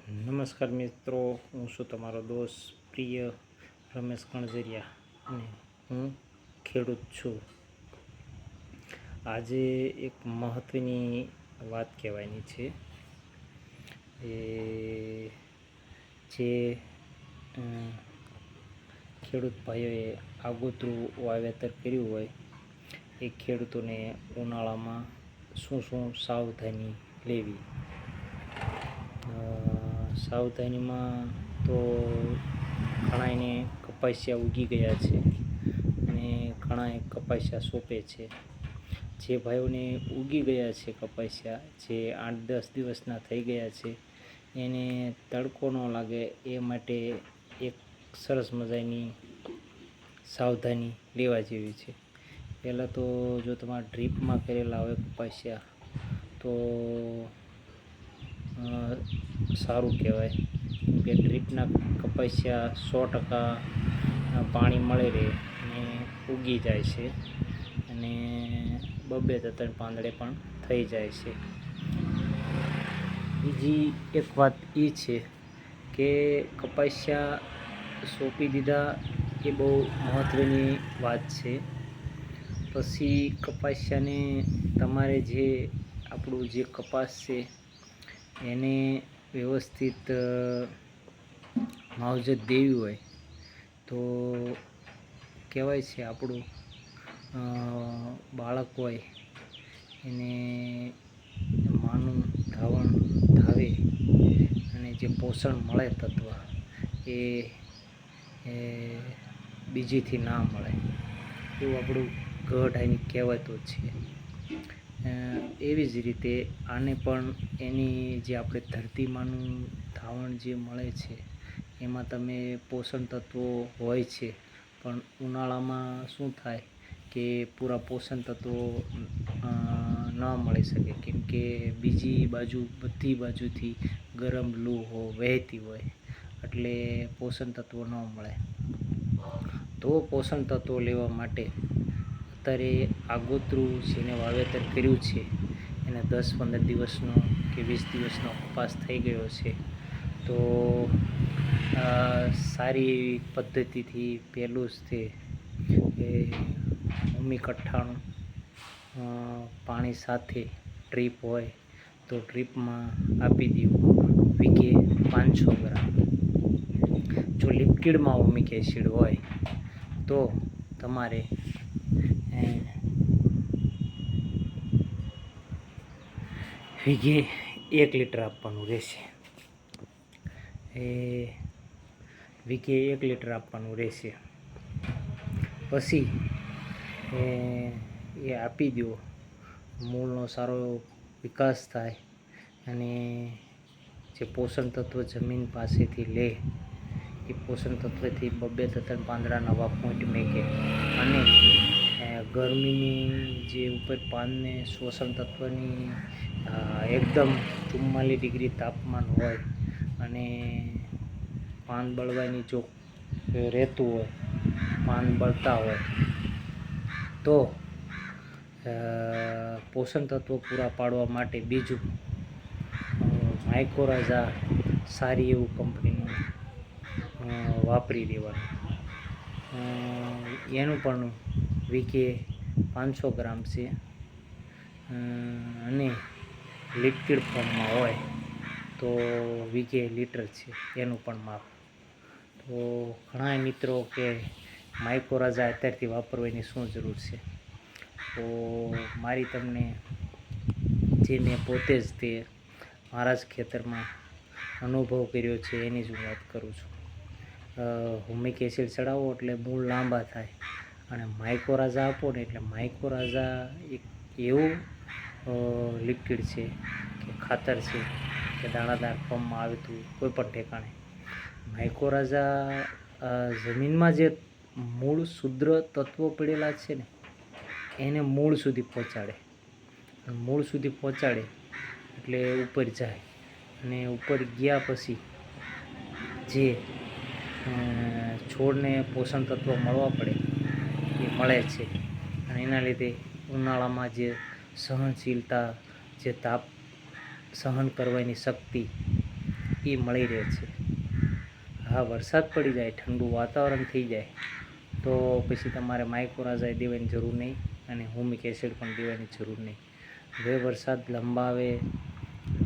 નમસ્કાર મિત્રો, હું છું તમારો દોસ્ત પ્રિય રમેશ કણઝરિયા અને હું ખેડૂત છું. આજે એક મહત્ત્વની વાત કહેવાની છે. જે ખેડૂત ભાઈઓએ આગોતરું વાવેતર કર્યું હોય એ ખેડૂતોને ઉનાળામાં શું શું સાવધાની લેવી. સાવધાનીમાં તો ઘણાને કપાસિયા ઉગી ગયા છે અને ઘણાએ કપાસિયા સોંપે છે. જે ભાઈઓને ઉગી ગયા છે કપાસિયા, જે 8-10 દિવસના થઈ ગયા છે, એને તડકો ન લાગે એ માટે એક સરસ મજાની સાવધાની લેવા જેવી છે. પહેલાં તો જો તમારે ડ્રીપમાં કરેલા હોય કપાસિયા તો સારું કહેવાય, કેમકે ડ્રીપના કપાસિયા 100% પાણી મળે રહે અને ઉગી જાય છે અને 2-3 પાંદડે પણ થઈ જાય છે. બીજી એક વાત એ છે કે કપાસિયા સોંપી દીધા એ બહુ મહત્ત્વની વાત છે. પછી કપાસિયાને તમારે જે આપણું જે કપાસ છે એને વ્યવસ્થિત માવજત દેવી હોય તો કહેવાય છે આપણું બાળક હોય એને માનું ધાવણ ધાવે અને જે પોષણ મળે તત્વ એ બીજીથી ના મળે, એવું આપણું ગઢાઈની કહેવતો છે. એવી જ રીતે આને પણ એની જે આપણે ધરતીમાંનું ધાવણ જે મળે છે એમાં તમે પોષણ તત્વો હોય છે, પણ ઉનાળામાં શું થાય કે પૂરા પોષણ તત્વો ન મળી શકે, કેમકે બીજી બાજુ બધી બાજુથી ગરમ લૂ વહેતી હોય એટલે પોષણ તત્વો ન મળે. તો પોષણ તત્વો લેવા માટે અત્યારે આગોતરું જેને વાવેતર કર્યું છે એને 10-15 દિવસનો કે 20 દિવસનો કપાસ થઈ ગયો છે તો સારી એવી પદ્ધતિથી પહેલું જ તે ભૂમિ 98 પાણી સાથે ડ્રીપ હોય તો ડ્રીપમાં આપી દેવું વીઘે 500 ગ્રામ. જો લિક્વિડમાં ઓમિક એસિડ હોય તો તમારે વીઘે 1 લીટર આપવાનું રહેશે. વીઘે 1 લીટર આપવાનું રહેશે. પછી એ આપી દો, મૂળનો સારો વિકાસ થાય અને જે પોષણ તત્વ જમીન પાસેથી લે એ પોષણ તત્વથી 2-3 પાંદડા નવા પોઈન્ટ મેકે અને ગરમીની જે ઉપર પાનને શોષણ તત્વની એકદમ 44 ડિગ્રી તાપમાન હોય અને પાન બળવાની જો રહેતું હોય, પાન બળતા હોય તો પોષણ તત્વો પૂરા પાડવા માટે બીજું માઇક્રોરાઝા સારી એવું કંપનીનું વાપરી દેવાનું. એનું પણ વીઘે 500 ગ્રામ છે અને લિક્વિડ ફોર્મમાં હોય તો વીઘે લીટર છે એનું પણ માપ. તો ઘણા મિત્રો કે માઇક્રોરાઝા અત્યારથી વાપરવાની શું જરૂર છે, તો મારી તમને જે મેં પોતે જ તે મારા જ ખેતરમાં અનુભવ કર્યો છે એની જ હું વાત કરું છું. હ્યુમિક એસિડ ચડાવો એટલે મૂળ લાંબા થાય અને માઇક્રોરાઝા આપો ને એટલે માઇક્રોરાઝા એક એવું લિક્વિડ છે કે ખાતર છે કે દાણાદાર ફોર્મમાં આવતું કોઈ પણ ઠેકાણે. માઇક્રોરાઝા જમીનમાં જે મૂળ શુદ્ર તત્વો પડેલા છે ને એને મૂળ સુધી પહોંચાડે. મૂળ સુધી પહોંચાડે એટલે ઉપર જાય અને ઉપર ગયા પછી જે છોડને પોષણ તત્વો મળવા પડે એ મળે છે અને એના લીધે ઉનાળામાં જે સહનશીલતા, જે તાપ સહન કરવાની શક્તિ એ મળી રહે છે. હા, વરસાદ પડી જાય, ઠંડુ વાતાવરણ થઈ જાય તો પછી તમારે માઇકોરાઝા દેવાની જરૂર નહીં અને હુમિક એસિડ પણ દેવાની જરૂર નહીં. હવે વરસાદ લંબાવે,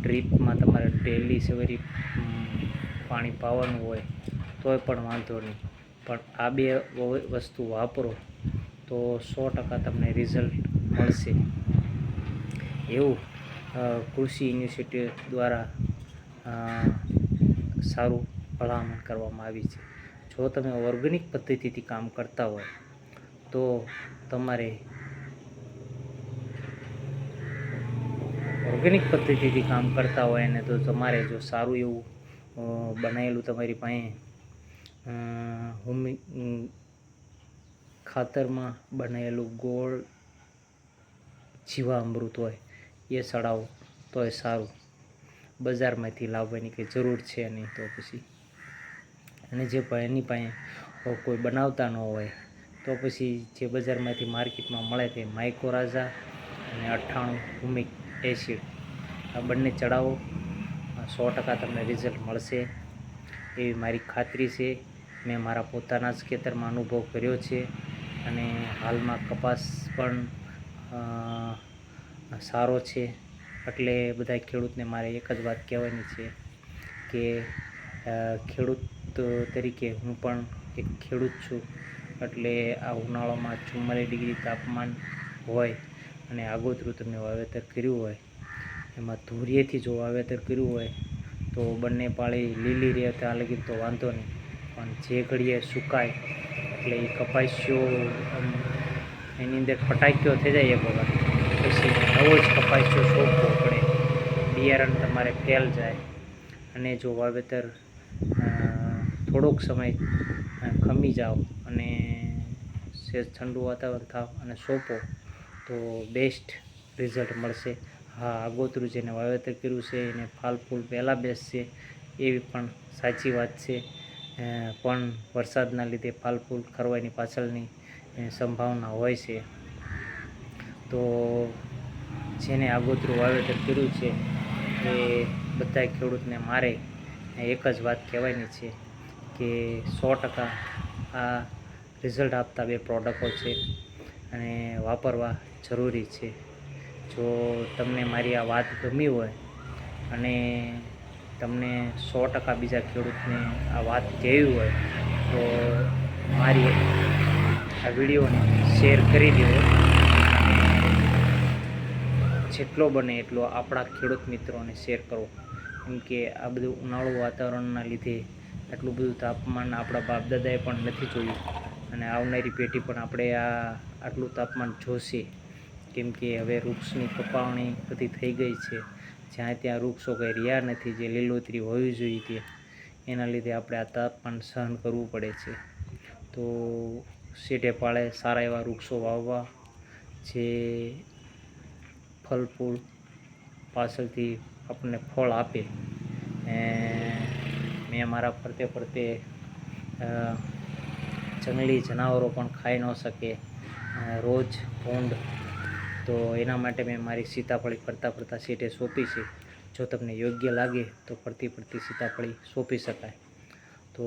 ડ્રીપમાં તમારે ડેલી સવારે પાણી પાવાનું હોય તોય પણ વાંધો નહીં, પણ આ બે વસ્તુ વાપરો તો 100% તમને રિઝલ્ટ મળશે. એવું કૃષિ યુનિવર્સિટી દ્વારા સારું ભલામણ કરવામાં આવી છે. જો તમે ઓર્ગેનિક પદ્ધતિથી કામ કરતા હોય તો તમારે ઓર્ગેનિક પદ્ધતિથી કામ કરતા હોય ને તો તમારે જો સારું એવું બનાવેલું તમારી પાસે ખાતરમાં બનાવેલું ગોળ જીવામૃત હોય એ ચડાવો તોય સારું. બજારમાંથી લાવવાની કંઈ જરૂર છે નહીં તો પછી. અને જે એની પાસે કોઈ બનાવતા ન હોય તો પછી જે બજારમાંથી માર્કેટમાં મળે તે માઇકોરાઝા અને 98 હુમિક એસિડ આ બંને ચડાવો, 100% તમને રિઝલ્ટ મળશે એવી મારી ખાતરી છે. મેં મારા પોતાના જ ખેતરમાં અનુભવ કર્યો છે અને હાલમાં કપાસ પણ સારો છે. એટલે બધા ખેડૂતને મારે એક જ વાત કહેવાની છે કે ખેડૂત તરીકે હું પણ એક ખેડૂત છું. એટલે આ ઉનાળામાં 44 ડિગ્રી તાપમાન હોય અને આગોતરું તમે વાવેતર કર્યું હોય, એમાં ધૂળિયેથી જો વાવેતર કર્યું હોય તો બંને પાળી લીલી રહે ત્યાં લગી તો વાંધો નહીં, પણ જે ઘડીએ સુકાય એટલે એ કપાસ્યો એની અંદર ફટાક્યો થઈ જાય એક વખત પછી નવો જ કપાસ્યો સોંપવો પડે, બિયારણ તમારે ફેલ જાય. અને જો વાવેતર થોડોક સમય ખમી જાઓ અને સહેજ ઠંડુ વાતાવરણ થાવ અને સોંપો તો બેસ્ટ રિઝલ્ટ મળશે. હા, આગોતરું જેને વાવેતર કર્યું છે એને ફાલ ફૂલ પહેલાં બેસશે એવી પણ સાચી વાત છે, પણ વરસાદના લીધે ફાલ ફૂલ ખરવાની પાછળની સંભાવના હોય છે. તો જેને આગોતરું વાવેતર કર્યું છે એ બધા ખેડૂતને મારે એક જ વાત કહેવાની છે કે 100% આ રિઝલ્ટ આપતા બે પ્રોડક્ટો છે અને વાપરવા જરૂરી છે. જો તમને મારી આ વાત ગમી હોય અને તમને 100% બીજા ખેડૂતને આ વાત કહેવી હોય તો મારી આ વિડીયોને શેર કરી દો. જેટલો બને એટલો આપણા ખેડૂત મિત્રોને શેર કરો, કેમ કે આ બધું ઉનાળુ વાતાવરણના લીધે આટલું બધું તાપમાન આપણા બાપદાદાએ પણ નથી જોયું અને આવનારી પેઢી પણ આપણે આટલું તાપમાન જોશે. કેમ કે હવે વૃક્ષની કપાવણી બધી થઈ ગઈ છે, જ્યાં ત્યાં વૃક્ષો કંઈ રહ્યા નથી જે લીલોતરી હોવી જોઈએ તે, એના લીધે આપણે આ તાપમાન સહન કરવું પડે છે. તો શેઢે પાળે સારા એવા વૃક્ષો વાવવા જે ફળ ફૂલ પાછળથી આપણને ફળ આપે. મેં મારા ફરતે ફરતે જંગલી જનાવરો પણ ખાઈ ન શકે રોજ ભૂંડ, તો એના માટે મેં મારી સીતાફળી ફરતા ફરતા શેઢે સોંપી છે. જો તમને યોગ્ય લાગે તો ફરતી ફરતી સીતાફળી સોંપી શકાય. તો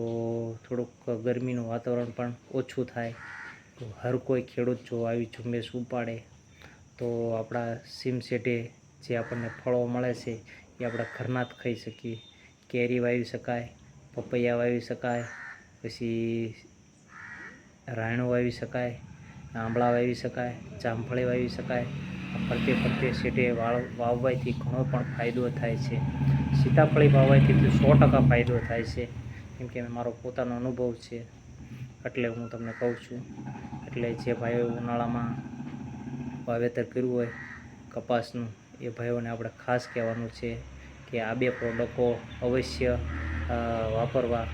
થોડુંક ગરમીનું વાતાવરણ પણ ઓછું થાય તો હર કોઈ ખેડૂત જો આવી ઝુંબેશ ઉપાડે તો આપણા સીમ શેઢે જે આપણને ફળો મળે છે એ આપણા ઘરના જ ખાઈ શકીએ. કેરી વાવી શકાય, પપૈયા વાવી શકાય, પછી રાયણું વાવી શકાય, આંબળા વાવી શકાય, જામફળી વાવી શકાય. ફરતે ફરતે શેઢે વાવવાથી ઘણો પણ ફાયદો થાય છે. સીતાફળી વાવવાથી તો 100% ફાયદો થાય છે, કેમ કે મારો પોતાનો અનુભવ છે એટલે હું તમને કહું છું. એટલે જે ભાઈઓ ઉનાળામાં વાવેતર કર્યું હોય કપાસનું એ ભાઈઓને આપણે ખાસ કહેવાનું છે કે આ બે પ્રોડક્ટો અવશ્ય વાપરવા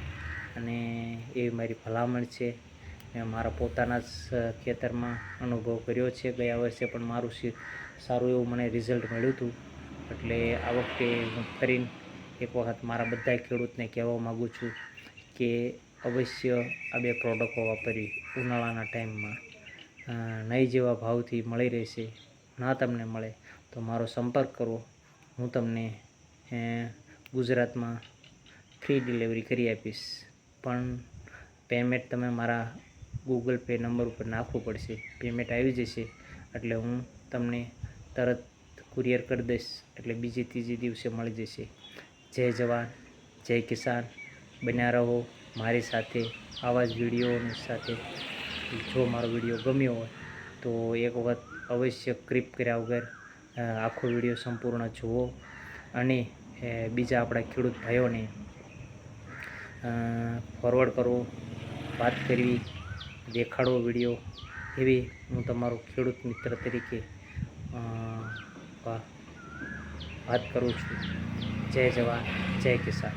અને એવી મારી ભલામણ છે. મેં મારા પોતાના જ ખેતરમાં અનુભવ કર્યો છે. ગયા વર્ષે પણ મારું સારું એવું મને રિઝલ્ટ મળ્યું હતું. એટલે આ વખતે હું ફરીને એક વખત મારા બધા ખેડૂતને કહેવા માગું છું કે અવશ્ય આ બે પ્રોડક્ટો વાપરવી. ઉનાળાના ટાઈમમાં નહીં જેવા ભાવથી મળી રહેશે. ના તમને મળે તો મારો સંપર્ક કરો, હું તમને ગુજરાતમાં ફ્રી ડિલિવરી કરી આપીશ, પણ પેમેન્ટ તમે મારા ગૂગલ પે નંબર ઉપર નાખવું પડશે. પેમેન્ટ આવી જશે એટલે હું તમને તરત કુરિયર કરી દઈશ, એટલે બીજે ત્રીજે દિવસે મળી જશે. જય જવાન જય કિસાન. બન્યા રહો મારી સાથે આવા જ વિડીયોની સાથે. જો મારો વિડીયો ગમ્યો હોય તો એક વખત અવશ્ય ક્લિક કર્યા વગર આખો વિડીયો સંપૂર્ણ જુઓ અને બીજા આપણા ખેડૂત ભાઈઓને ફોરવર્ડ કરવો, વાત કરવી, દેખાડવો વિડીયો, એવી હું તમારો ખેડૂત મિત્ર તરીકે વાત કરું છું. જય જવાન જય કિસાન.